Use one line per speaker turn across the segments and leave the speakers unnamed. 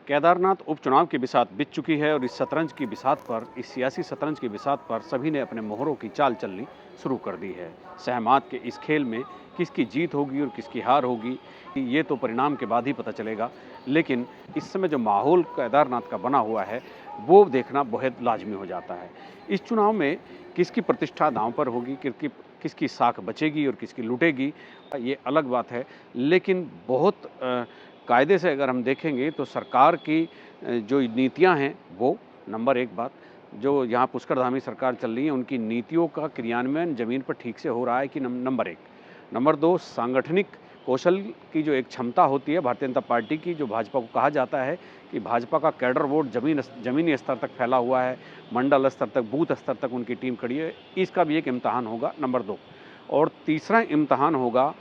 केदारनाथ उपचुनाव की बिसात बिछ चुकी है और इस शतरंज की बिसात पर, इस सियासी शतरंज की बिसात पर सभी ने अपने मोहरों की चाल चलनी शुरू कर दी है। सहमात के इस खेल में किसकी जीत होगी और किसकी हार होगी, ये तो परिणाम के बाद ही पता चलेगा। लेकिन इस समय जो माहौल केदारनाथ का बना हुआ है, वो देखना बहुत लाजमी हो जाता है। इस चुनाव में किसकी प्रतिष्ठा दांव पर होगी, किसकी साख बचेगी और किसकी लुटेगी, ये अलग बात है। लेकिन बहुत कायदे से अगर हम देखेंगे तो सरकार की जो नीतियां हैं वो नंबर एक बात, जो यहाँ पुष्करधामी सरकार चल रही है उनकी नीतियों का क्रियान्वयन ज़मीन पर ठीक से हो रहा है कि नंबर एक। नंबर दो, सांगठनिक कौशल की जो एक क्षमता होती है भारतीय जनता पार्टी की, जो भाजपा को कहा जाता है कि भाजपा का कैडर वोट ज़मीनी स्तर तक फैला हुआ है, मंडल स्तर तक, बूथ स्तर तक उनकी टीम खड़ी है, इसका भी एक इम्तहान होगा नंबर दो। और तीसरा इम्तहान होगा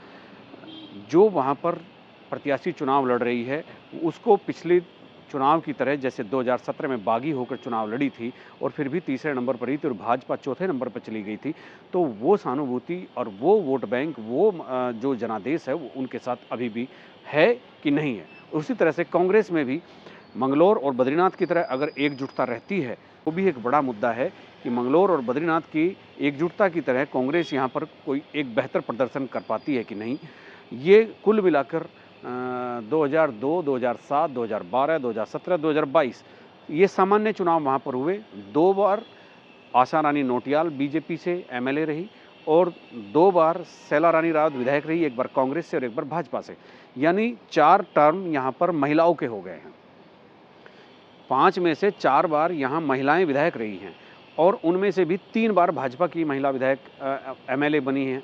जो वहाँ पर प्रत्याशी चुनाव लड़ रही है, उसको पिछले चुनाव की तरह जैसे 2017 में बागी होकर चुनाव लड़ी थी और फिर भी तीसरे नंबर पर ही थी और भाजपा चौथे नंबर पर चली गई थी, तो वो सहानुभूति और वो वोट बैंक, वो जो जनादेश है वो उनके साथ अभी भी है कि नहीं है। उसी तरह से कांग्रेस में भी मंगलौर और बद्रीनाथ की तरह अगर एकजुटता रहती है, वो भी एक बड़ा मुद्दा है कि मंगलौर और बद्रीनाथ की एकजुटता की तरह कांग्रेस यहाँ पर कोई एक बेहतर प्रदर्शन कर पाती है कि नहीं। ये कुल मिलाकर 2002, 2007, 2012, 2017, 2022 ये सामान्य चुनाव वहाँ पर हुए। 2 बार आशा रानी नोटियाल बीजेपी से एमएलए रही और 2 बार शैला रानी रावत विधायक रही, एक बार कांग्रेस से और एक बार भाजपा से। यानी 4 टर्म यहाँ पर महिलाओं के हो गए हैं। 5 में से 4 बार यहाँ महिलाएं विधायक रही हैं और उनमें से भी 3 बार भाजपा की महिला विधायक एमएलए बनी हैं।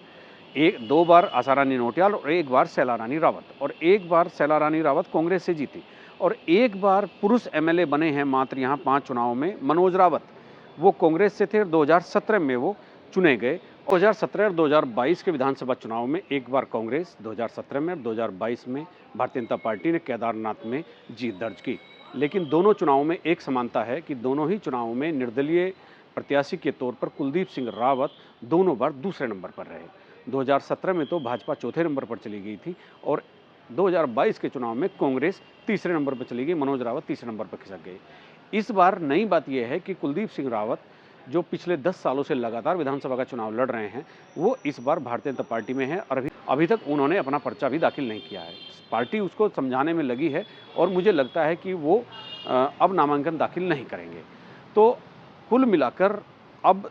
2 बार आशा रानी नोटियाल और 1 बार शैला रानी रावत, और 1 बार शैला रानी रावत कांग्रेस से जीती और 1 बार पुरुष एमएलए बने हैं मात्र यहाँ 5 चुनावों में मनोज रावत, वो कांग्रेस से थे और 2017 में वो चुने गए। 2017 और 2022 के विधानसभा चुनाव में 1 बार कांग्रेस 2017 में और 2022 में भारतीय जनता पार्टी ने केदारनाथ में जीत दर्ज की। लेकिन दोनों चुनावों में एक समानता है कि दोनों ही चुनावों में निर्दलीय प्रत्याशी के तौर पर कुलदीप सिंह रावत दोनों बार दूसरे नंबर पर रहे। 2017 में तो भाजपा चौथे नंबर पर चली गई थी और 2022 के चुनाव में कांग्रेस तीसरे नंबर पर चली गई, मनोज रावत तीसरे नंबर पर खिसक गए। इस बार नई बात यह है कि कुलदीप सिंह रावत जो पिछले 10 सालों से लगातार विधानसभा का चुनाव लड़ रहे हैं, वो इस बार भारतीय जनता पार्टी में है और अभी तक उन्होंने अपना पर्चा भी दाखिल नहीं किया है। पार्टी उसको समझाने में लगी है और मुझे लगता है कि वो अब नामांकन दाखिल नहीं करेंगे। तो कुल मिलाकर अब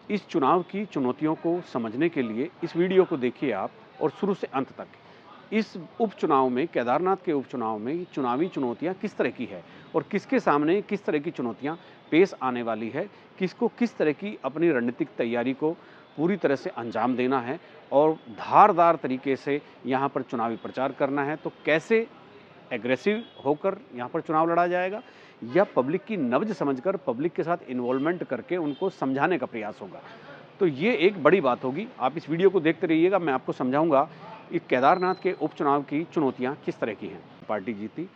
इस चुनाव की चुनौतियों को समझने के लिए इस वीडियो को देखिए आप और शुरू से अंत तक। इस उपचुनाव में, केदारनाथ के उपचुनाव में चुनावी चुनौतियां किस तरह की है और किसके सामने किस तरह की चुनौतियां पेश आने वाली है, किसको किस तरह की अपनी रणनीतिक तैयारी को पूरी तरह से अंजाम देना है और धारदार तरीके से यहाँ पर चुनावी प्रचार करना है, तो कैसे एग्रेसिव होकर यहाँ पर चुनाव लड़ा जाएगा या पब्लिक की नब्ज समझकर पब्लिक के साथ इन्वॉल्वमेंट करके उनको समझाने का प्रयास होगा। तो ये एक बड़ी बात होगी। आप इस वीडियो को देखते रहिएगा, मैं आपको समझाऊंगा कि केदारनाथ के उपचुनाव की चुनौतियां किस तरह की हैं। पार्टी जीती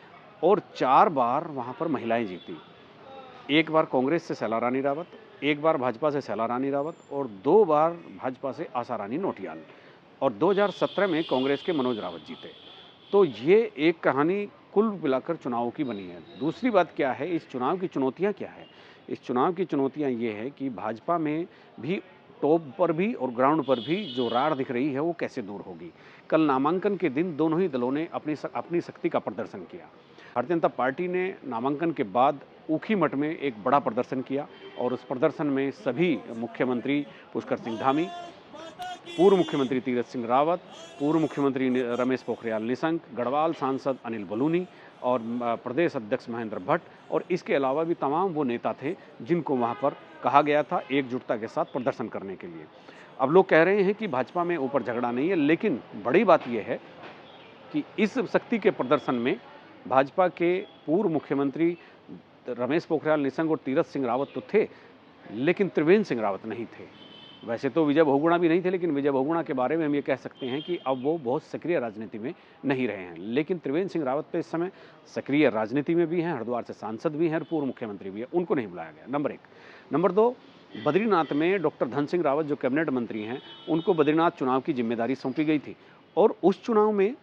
और 4 बार वहां पर महिलाएं जीती। 1 बार कांग्रेस से शैला रानी रावत, 1 बार भाजपा से शैला रानी रावत और 2 बार भाजपा से आशा रानी नोटियाल और 2017 में कांग्रेस के मनोज रावत जीते। तो ये एक कहानी कुल मिलाकर चुनाव की बनी है। दूसरी बात क्या है, इस चुनाव की चुनौतियां क्या है? इस चुनाव की चुनौतियां ये है कि भाजपा में भी टॉप पर भी और ग्राउंड पर भी जो रार दिख रही है वो कैसे दूर होगी। कल नामांकन के दिन दोनों ही दलों ने अपनी शक्ति का प्रदर्शन किया। भारतीय जनता पार्टी ने नामांकन के बाद ऊखीमठ में एक बड़ा प्रदर्शन किया और उस प्रदर्शन में सभी मुख्यमंत्री पुष्कर सिंह धामी, पूर्व मुख्यमंत्री तीरथ सिंह रावत, पूर्व मुख्यमंत्री रमेश पोखरियाल निशंक, गढ़वाल सांसद अनिल बलूनी और प्रदेश अध्यक्ष महेंद्र भट्ट और इसके अलावा भी तमाम वो नेता थे जिनको वहाँ पर कहा गया था एकजुटता के साथ प्रदर्शन करने के लिए। अब लोग कह रहे हैं कि भाजपा में ऊपर झगड़ा नहीं है, लेकिन बड़ी बात यह है कि इस शक्ति के प्रदर्शन में भाजपा के पूर्व मुख्यमंत्री रमेश पोखरियाल निशंक और तीरथ सिंह रावत तो थे, लेकिन त्रिवेंद्र सिंह रावत नहीं थे। वैसे तो विजय बहुगुणा भी नहीं थे, लेकिन विजय बहुगुणा के बारे में हम ये कह सकते हैं कि अब वो बहुत सक्रिय राजनीति में नहीं रहे हैं। लेकिन त्रिवेंद्र सिंह रावत तो इस समय सक्रिय राजनीति में भी हैं, हरिद्वार से सांसद भी हैं और पूर्व मुख्यमंत्री भी हैं, उनको नहीं बुलाया गया, नंबर 1। नंबर 2, बद्रीनाथ में डॉक्टर धन सिंह रावत जो कैबिनेट मंत्री हैं, उनको बद्रीनाथ चुनाव की जिम्मेदारी सौंपी गई थी और उस चुनाव में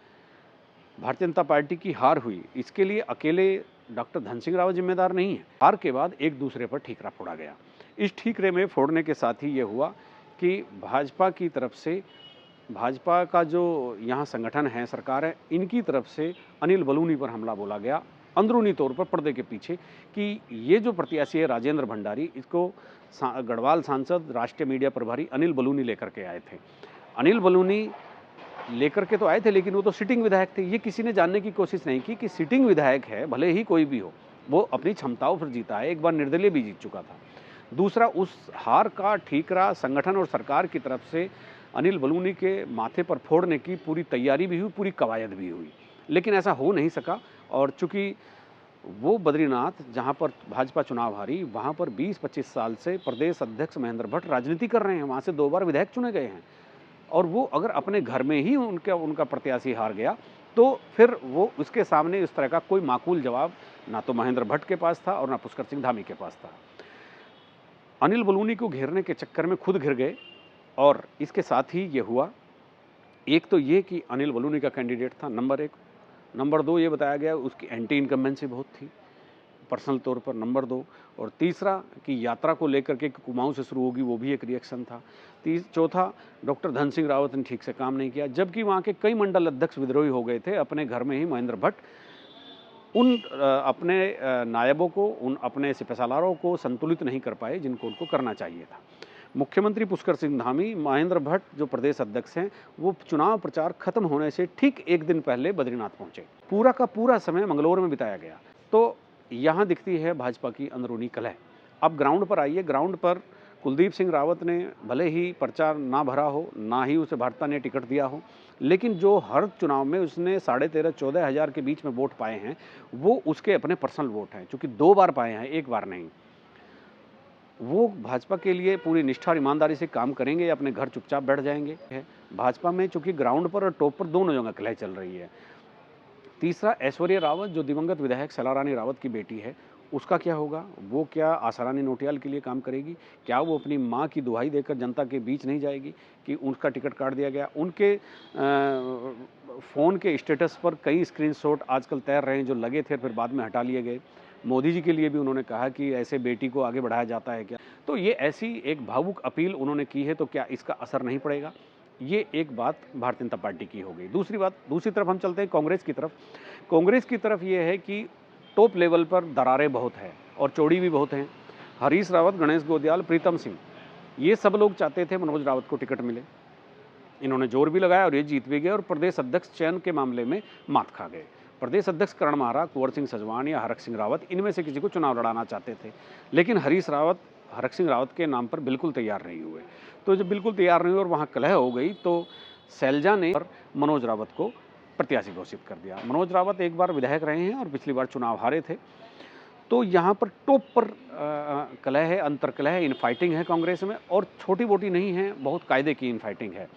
भारतीय जनता पार्टी की हार हुई, इसके लिए अकेले डॉक्टर धन सिंह रावत जिम्मेदार नहीं है। हार के बाद एक दूसरे पर ठीकरा फोड़ा गया। इस ठीकरे में फोड़ने के साथ ही ये हुआ कि भाजपा की तरफ से, भाजपा का जो यहाँ संगठन है, सरकार है, इनकी तरफ से अनिल बलूनी पर हमला बोला गया अंदरूनी तौर पर पर्दे के पीछे कि ये जो प्रत्याशी है राजेंद्र भंडारी, इसको गढ़वाल सांसद, राष्ट्रीय मीडिया प्रभारी अनिल बलूनी लेकर के आए थे। अनिल बलूनी लेकर के तो आए थे, लेकिन वो तो सिटिंग विधायक थे। ये किसी ने जानने की कोशिश नहीं की कि सिटिंग विधायक है, भले ही कोई भी हो, वो अपनी क्षमताओं पर जीता है, एक बार निर्दलीय भी जीत चुका था। दूसरा, उस हार का ठीकरा संगठन और सरकार की तरफ से अनिल बलूनी के माथे पर फोड़ने की पूरी तैयारी भी हुई, पूरी कवायद भी हुई, लेकिन ऐसा हो नहीं सका। और चूंकि वो बद्रीनाथ जहां पर भाजपा चुनाव हारी, वहां पर 20-25 साल से प्रदेश अध्यक्ष महेंद्र भट्ट राजनीति कर रहे हैं, वहां से 2 बार विधायक चुने गए हैं, और वो अगर अपने घर में ही उनका प्रत्याशी हार गया तो फिर वो उसके सामने इस तरह का कोई माकूल जवाब ना तो महेंद्र भट्ट के पास था और ना पुष्कर सिंह धामी के पास था। अनिल बलूनी को घेरने के चक्कर में खुद घिर गए, और इसके साथ ही ये हुआ, एक तो ये कि अनिल बलूनी का कैंडिडेट था नंबर 1, नंबर 2 ये बताया गया उसकी एंटी इनकम्बेंसी बहुत थी पर्सनल तौर पर, नंबर 2, और तीसरा कि यात्रा को लेकर के कुमाऊं से शुरू होगी वो भी एक रिएक्शन था। चौथा, डॉक्टर धन सिंह रावत ने ठीक से काम नहीं किया, जबकि वहाँ के कई मंडल अध्यक्ष विद्रोही हो गए थे। अपने घर में ही महेंद्र भट्ट उन अपने नायबों को, उन अपने सिपहसालारों को संतुलित नहीं कर पाए जिनको उनको करना चाहिए था। मुख्यमंत्री पुष्कर सिंह धामी, महेंद्र भट्ट जो प्रदेश अध्यक्ष हैं, वो चुनाव प्रचार खत्म होने से ठीक एक दिन पहले बद्रीनाथ पहुंचे। पूरा का पूरा समय मंगलौर में बिताया गया। तो यहाँ दिखती है भाजपा की अंदरूनी कलह। अब ग्राउंड पर आइए। ग्राउंड पर कुलदीप सिंह रावत ने भले ही पर्चा ना भरा हो, ना ही उसे भाजपा ने टिकट दिया हो, लेकिन जो हर चुनाव में उसने 13,500-14 हज़ार के बीच में वोट पाए हैं, वो उसके अपने पर्सनल वोट हैं, चूंकि 2 बार पाए हैं, एक बार नहीं। वो भाजपा के लिए पूरी निष्ठा और ईमानदारी से काम करेंगे या अपने घर चुपचाप बैठ जाएंगे। भाजपा में चूंकि ग्राउंड पर और टॉप पर दोनों जगह कलह चल रही है। तीसरा, ऐश्वर्या रावत जो दिवंगत विधायक सलारानी रावत की बेटी है, उसका क्या होगा? वो क्या आसारानी नोटियाल के लिए काम करेगी? क्या वो अपनी माँ की दुहाई देकर जनता के बीच नहीं जाएगी कि उनका टिकट काट दिया गया? उनके फ़ोन के स्टेटस पर कई स्क्रीनशॉट आजकल तैर रहे हैं जो लगे थे फिर बाद में हटा लिए गए। मोदी जी के लिए भी उन्होंने कहा कि ऐसे बेटी को आगे बढ़ाया जाता है क्या? तो ये ऐसी एक भावुक अपील उन्होंने की है, तो क्या इसका असर नहीं पड़ेगा? ये एक बात भारतीय जनता पार्टी की हो गई। दूसरी बात, दूसरी तरफ हम चलते हैं कांग्रेस की तरफ। कांग्रेस की तरफ ये है कि टॉप लेवल पर दरारें बहुत हैं और चौड़ी भी बहुत हैं। हरीश रावत, गणेश गोदियाल, प्रीतम सिंह, ये सब लोग चाहते थे मनोज रावत को टिकट मिले। इन्होंने जोर भी लगाया और ये जीत भी गए, और प्रदेश अध्यक्ष चयन के मामले में मात खा गए। प्रदेश अध्यक्ष करण माहरा, कुंवर सिंह सजवान या हरक सिंह रावत, इनमें से किसी को चुनाव लड़ाना चाहते थे, लेकिन हरीश रावत हरक सिंह रावत के नाम पर बिल्कुल तैयार नहीं हुए। तो जब बिल्कुल तैयार नहीं हुए और वहाँ कलह हो गई, तो शैलजा ने मनोज रावत को प्रत्याशी घोषित कर दिया। मनोज रावत एक बार विधायक रहे हैं और पिछली बार चुनाव हारे थे। तो यहाँ पर टॉप पर कलह है, अंतर्कलह है, इनफाइटिंग है कांग्रेस में, और छोटी मोटी नहीं है, बहुत कायदे की इनफाइटिंग है।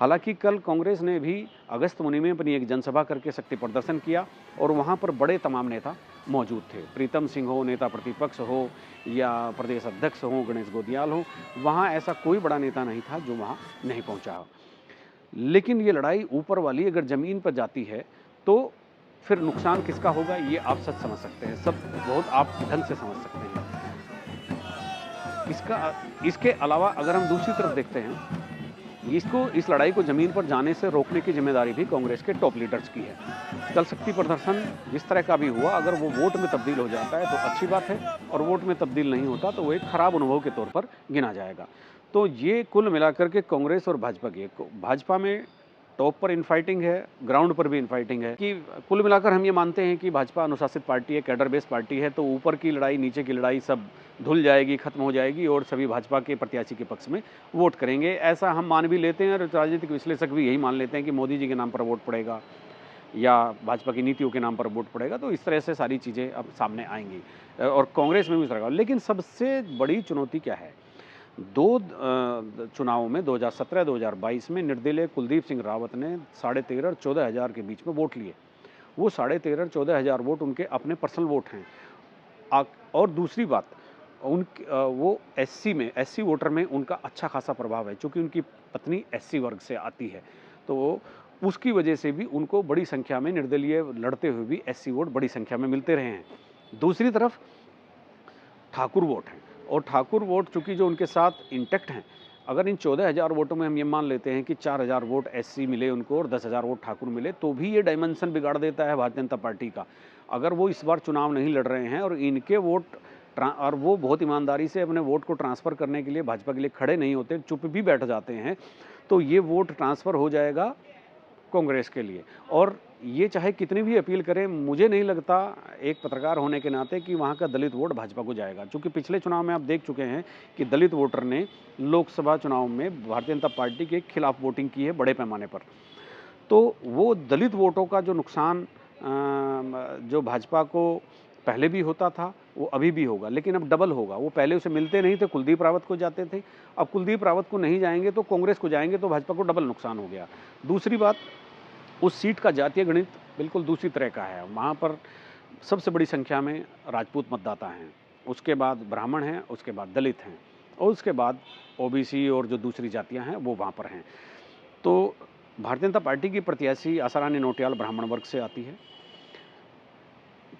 हालांकि कल कांग्रेस ने भी अगस्त मुनि में अपनी एक जनसभा करके शक्ति प्रदर्शन किया, और वहाँ पर बड़े तमाम नेता मौजूद थे। प्रीतम सिंह हो, नेता प्रतिपक्ष हो, या प्रदेश अध्यक्ष हो, गणेश गोदियाल हो, वहाँ ऐसा कोई बड़ा नेता नहीं था जो वहाँ नहीं पहुँचा। लेकिन ये लड़ाई ऊपर वाली अगर ज़मीन पर जाती है तो फिर नुकसान किसका होगा, ये आप सब समझ सकते हैं, सब बहुत आप ढंग से समझ सकते हैं। इसके अलावा अगर हम दूसरी तरफ देखते हैं, इस लड़ाई को ज़मीन पर जाने से रोकने की जिम्मेदारी भी कांग्रेस के टॉप लीडर्स की है। कल शक्ति प्रदर्शन जिस तरह का भी हुआ, अगर वो वोट में तब्दील हो जाता है तो अच्छी बात है, और वोट में तब्दील नहीं होता तो वो एक खराब अनुभव के तौर पर गिना जाएगा। तो ये कुल मिलाकर के कांग्रेस और भाजपा की, भाजपा में टॉप पर इनफाइटिंग है, ग्राउंड पर भी इनफाइटिंग है, कि कुल मिलाकर हम ये मानते हैं कि भाजपा अनुशासित पार्टी है, कैडर बेस्ड पार्टी है, तो ऊपर की लड़ाई नीचे की लड़ाई सब धुल जाएगी, खत्म हो जाएगी, और सभी भाजपा के प्रत्याशी के पक्ष में वोट करेंगे। ऐसा हम मान भी लेते हैं, और राजनीतिक विश्लेषक भी यही मान लेते हैं कि मोदी जी के नाम पर वोट पड़ेगा या भाजपा की नीतियों के नाम पर वोट पड़ेगा। तो इस तरह से सारी चीज़ें अब सामने आएंगी, और कांग्रेस में भी इस तरह का। लेकिन सबसे बड़ी चुनौती क्या है? दो चुनावों में 2017-2022 में निर्दलीय कुलदीप सिंह रावत ने 13,500 और 14,000 के बीच में वोट लिए। वो 13,500-14,000 वोट उनके अपने पर्सनल वोट हैं। और दूसरी बात, वो एससी वोटर में उनका अच्छा खासा प्रभाव है, चूँकि उनकी पत्नी एससी वर्ग से आती है, तो उसकी वजह से भी उनको बड़ी संख्या में निर्दलीय लड़ते हुए भी एससी वोट बड़ी संख्या में मिलते रहे हैं। दूसरी तरफ ठाकुर वोट हैं, और ठाकुर वोट चूंकि जो उनके साथ इंटैक्ट हैं, अगर इन 14,000 वोटों में हम ये मान लेते हैं कि 4,000 वोट एससी मिले उनको और 10,000 वोट ठाकुर मिले, तो भी ये डायमेंशन बिगाड़ देता है भारतीय जनता पार्टी का। अगर वो इस बार चुनाव नहीं लड़ रहे हैं और इनके वोट और वो बहुत ईमानदारी से अपने वोट को ट्रांसफ़र करने के लिए भाजपा के लिए खड़े नहीं होते, चुप भी बैठ जाते हैं, तो ये वोट ट्रांसफ़र हो जाएगा कांग्रेस के लिए। और ये चाहे कितनी भी अपील करें, मुझे नहीं लगता एक पत्रकार होने के नाते कि वहाँ का दलित वोट भाजपा को जाएगा, क्योंकि पिछले चुनाव में आप देख चुके हैं कि दलित वोटर ने लोकसभा चुनाव में भारतीय जनता पार्टी के खिलाफ वोटिंग की है बड़े पैमाने पर। तो वो दलित वोटों का जो नुकसान जो भाजपा को पहले भी होता था, वो अभी भी होगा, लेकिन अब डबल होगा। वो पहले उसे मिलते नहीं थे, कुलदीप रावत को जाते थे, अब कुलदीप रावत को नहीं जाएंगे तो कांग्रेस को जाएंगे, तो भाजपा को डबल नुकसान हो गया। दूसरी बात, उस सीट का जातीय गणित बिल्कुल दूसरी तरह का है। वहाँ पर सबसे बड़ी संख्या में राजपूत मतदाता हैं, उसके बाद ब्राह्मण हैं, उसके बाद दलित हैं, और उसके बाद ओबीसी और जो दूसरी जातियाँ हैं वो वहाँ पर हैं। तो भारतीय जनता पार्टी की प्रत्याशी आशारानी नौटियाल ब्राह्मण वर्ग से आती है,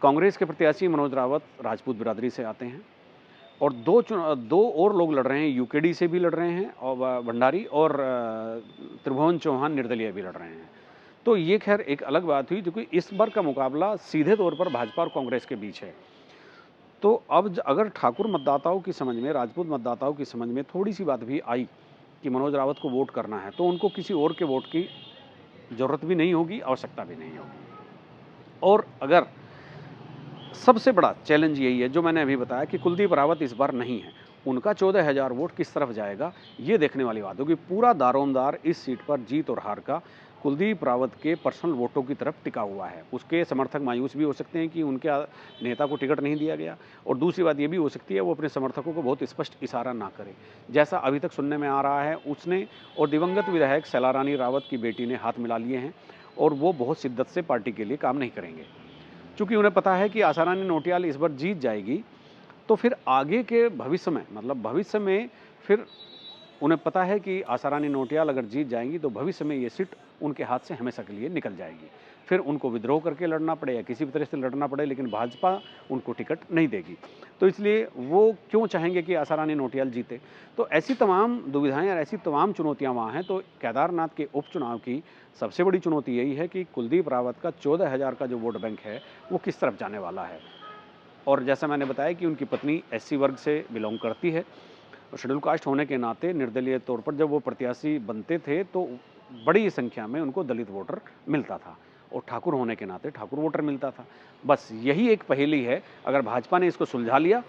कांग्रेस के प्रत्याशी मनोज रावत राजपूत बिरादरी से आते हैं, और दो और लोग लड़ रहे हैं, यूकेडी से भी लड़ रहे हैं और भंडारी, और त्रिभुवन चौहान निर्दलीय भी लड़ रहे हैं। तो ये खैर एक अलग बात हुई, क्योंकि इस बार का मुकाबला सीधे तौर पर भाजपा और कांग्रेस के बीच है। तो अब अगर ठाकुर मतदाताओं की समझ में, राजपूत मतदाताओं की समझ में थोड़ी सी बात भी आई कि मनोज रावत को वोट करना है, तो उनको किसी और के वोट की जरूरत भी नहीं होगी, आवश्यकता भी नहीं होगी। और अगर सबसे बड़ा चैलेंज यही है जो मैंने अभी बताया कि कुलदीप रावत इस बार नहीं है, उनका 14,000 वोट किस तरफ जाएगा, ये देखने वाली बात होगी। पूरा दारोमदार इस सीट पर जीत और हार का कुलदीप रावत के पर्सनल वोटों की तरफ टिका हुआ है। उसके समर्थक मायूस भी हो सकते हैं कि उनके नेता को टिकट नहीं दिया गया, और दूसरी बात ये भी हो सकती है वो अपने समर्थकों को बहुत स्पष्ट इशारा ना करे, जैसा अभी तक सुनने में आ रहा है। उसने और दिवंगत विधायक सैलारानी रावत की बेटी ने हाथ मिला लिए हैं, और वो बहुत शिद्दत से पार्टी के लिए काम नहीं करेंगे, क्योंकि उन्हें पता है कि आशारानी नौटियाल इस बार जीत जाएगी, तो फिर आगे के भविष्य में, मतलब भविष्य में फिर उन्हें पता है कि आशारानी नौटियाल अगर जीत जाएंगी तो भविष्य में ये सीट उनके हाथ से हमेशा के लिए निकल जाएगी। फिर उनको विद्रोह करके लड़ना पड़े या किसी भी तरह से लड़ना पड़े, लेकिन भाजपा उनको टिकट नहीं देगी। तो इसलिए वो क्यों चाहेंगे कि आशारानी नौटियाल जीते। तो ऐसी तमाम दुविधाएं और ऐसी तमाम चुनौतियां वहाँ हैं। तो केदारनाथ के उपचुनाव की सबसे बड़ी चुनौती यही है कि कुलदीप रावत का 14,000 का जो वोट बैंक है वो किस तरफ जाने वाला है। और जैसा मैंने बताया कि उनकी पत्नी एससी वर्ग से बिलोंग करती है, और शेड्यूल कास्ट होने के नाते निर्दलीय तौर पर जब वो प्रत्याशी बनते थे तो बड़ी संख्या में उनको दलित वोटर मिलता था, और ठाकुर होने के नाते ठाकुर वोटर मिलता था। बस यही एक पहेली है, अगर भाजपा ने इसको सुलझा लिया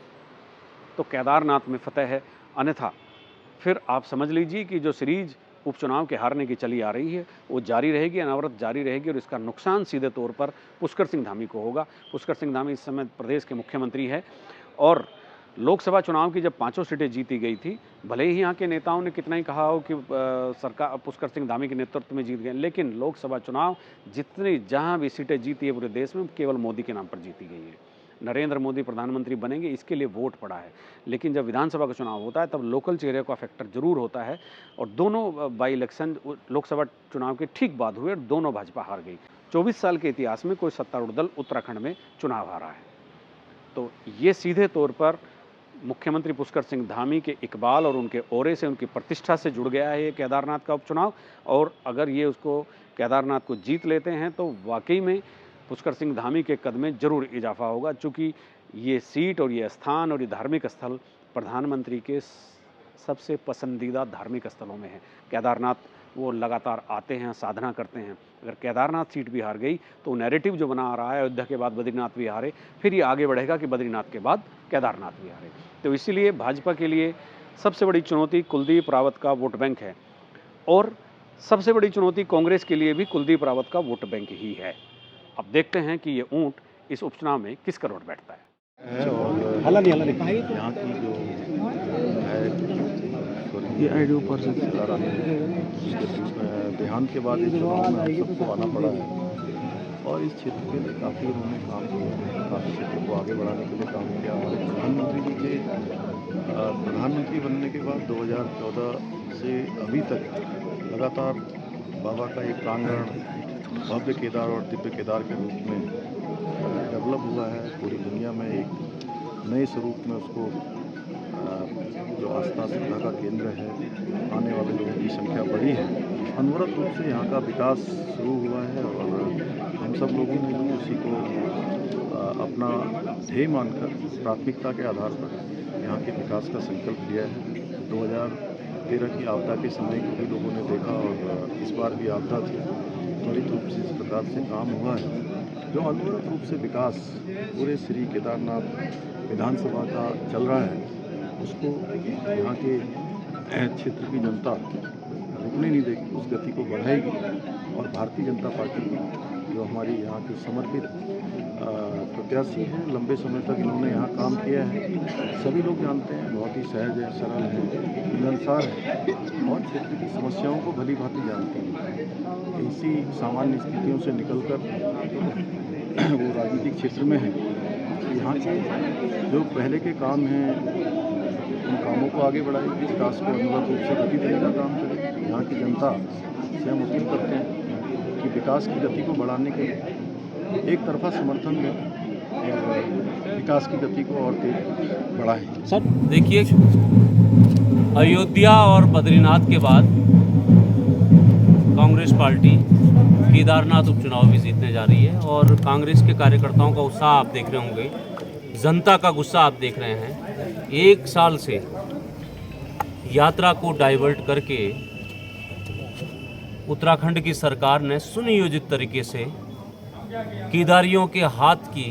तो केदारनाथ में फतेह है, अन्यथा फिर आप समझ लीजिए कि जो सीरीज उपचुनाव के हारने की चली आ रही है वो जारी रहेगी, अनावरत जारी रहेगी, और इसका नुकसान सीधे तौर पर पुष्कर सिंह धामी को होगा। पुष्कर सिंह धामी इस समय प्रदेश के मुख्यमंत्री है, और लोकसभा चुनाव की जब 5 सीटें जीती गई थी, भले ही यहाँ के नेताओं ने कितना ही कहा हो कि सरकार पुष्कर सिंह धामी के नेतृत्व में जीत गए, लेकिन लोकसभा चुनाव जितनी जहाँ भी सीटें जीती है पूरे देश में केवल मोदी के नाम पर जीती गई है। नरेंद्र मोदी प्रधानमंत्री बनेंगे इसके लिए वोट पड़ा है, लेकिन जब विधानसभा का चुनाव होता है तब लोकल चेहरे का फैक्टर जरूर होता है। और दोनों बाई इलेक्शन लोकसभा चुनाव के ठीक बाद हुए और दोनों भाजपा हार गई। 24 साल के इतिहास में कोई सत्तारूढ़ दल उत्तराखंड में चुनाव हारा है। तो ये सीधे तौर पर मुख्यमंत्री पुष्कर सिंह धामी के इकबाल और उनके ओरे से, उनकी प्रतिष्ठा से जुड़ गया है ये केदारनाथ का उपचुनाव। और अगर ये उसको केदारनाथ को जीत लेते हैं तो वाकई में पुष्कर सिंह धामी के कद में जरूर इजाफा होगा, चूँकि ये सीट और ये स्थान और ये धार्मिक स्थल प्रधानमंत्री के सबसे पसंदीदा धार्मिक स्थलों में है। केदारनाथ वो लगातार आते हैं, साधना करते हैं। अगर केदारनाथ सीट भी हार गई तो नैरेटिव जो बना आ रहा है अयोध्या के बाद बद्रीनाथ भी हारे, फिर ये आगे बढ़ेगा कि बद्रीनाथ के बाद केदारनाथ भी हारे। तो इसीलिए भाजपा के लिए सबसे बड़ी चुनौती कुलदीप रावत का वोट बैंक है, और सबसे बड़ी चुनौती कांग्रेस के लिए भी कुलदीप रावत का वोट बैंक ही है। अब देखते हैं कि ये ऊंट इस उपचुनाव में किस करोड़ बैठता है।
यहाँ की जो ये आईडी ऊपर से देहांत के बाद इस चुनाव में हम सबको आना पड़ा है, और इस क्षेत्र के लिए काफ़ी उन्होंने काम किया, काफ़ी क्षेत्र को आगे बढ़ाने के लिए काम किया। और प्रधानमंत्री जी के प्रधानमंत्री बनने के बाद 2014 से अभी तक लगातार बाबा का एक प्रांगण भव्य केदार और दिव्य केदार के रूप में डेवलप हुआ है। पूरी दुनिया में एक नए स्वरूप में उसको जो आस्था श्रद्धा का केंद्र है, आने वाले लोगों की संख्या बढ़ी है। अनवरत रूप से यहाँ का विकास शुरू हुआ है और हम सब लोगों ने उसी को अपना ध्येय मानकर प्राथमिकता के आधार पर यहाँ के विकास का संकल्प लिया है। 2013 की आपदा के समय को भी लोगों ने देखा और इस बार भी आपदा थी, त्वरित रूप से इस प्रकार से काम हुआ है जो अनवरत रूप से विकास पूरे श्री केदारनाथ विधानसभा का चल रहा है। उसको यहाँ के क्षेत्र की जनता रुकने नहीं देगी, उस गति को बढ़ाएगी और भारतीय जनता पार्टी जो हमारी यहाँ की समर्पित प्रत्याशी हैं, लंबे समय तक इन्होंने यहाँ काम किया है। सभी लोग जानते हैं, बहुत ही सहज है, सरल है, मिलनसार है और क्षेत्र की समस्याओं को भली भांति जानते हैं। इसी सामान्य स्थितियों से निकलकर वो राजनीतिक क्षेत्र में है। यहाँ के जो पहले के काम हैं उन कामों को आगे बढ़ाएगी, विकास को अनवरत रूप से गति देने का काम करेगी। यहाँ की जनता से हम अपील करते हैं कि विकास की गति को बढ़ाने के लिए एक तरफा समर्थन दें और विकास की गति को और तेज बढ़ाएं।
सर देखिए, अयोध्या और बद्रीनाथ के बाद कांग्रेस पार्टी केदारनाथ उपचुनाव भी जीतने जा रही है और कांग्रेस के कार्यकर्ताओं का उत्साह आप देख रहे होंगे, जनता का गुस्सा आप देख रहे हैं। एक साल से यात्रा को डाइवर्ट करके उत्तराखंड की सरकार ने सुनियोजित तरीके से केदारियों के हाथ की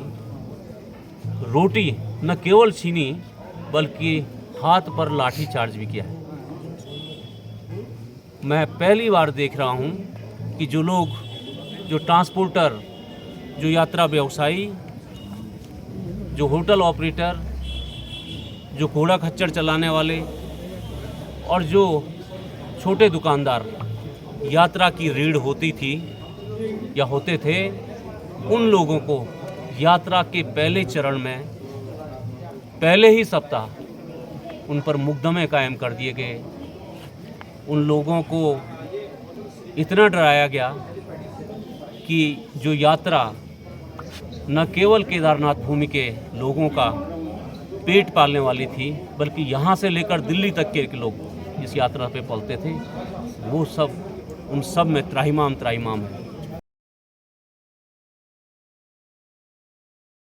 रोटी न केवल छीनी बल्कि हाथ पर लाठी चार्ज भी किया है। मैं पहली बार देख रहा हूं कि जो लोग, जो ट्रांसपोर्टर, जो यात्रा व्यवसायी, जो होटल ऑपरेटर, जो कूड़ा खच्चर चलाने वाले और जो छोटे दुकानदार यात्रा की रीढ़ होती थी या होते थे, उन लोगों को यात्रा के पहले चरण में पहले ही सप्ताह उन पर मुकदमे कायम कर दिए गए। उन लोगों को इतना डराया गया कि जो यात्रा न केवल केदारनाथ भूमि के लोगों का पेट पालने वाली थी बल्कि यहाँ से लेकर दिल्ली तक के लोग इस यात्रा पे पलते थे, वो सब उन सब में त्राहिमाम है।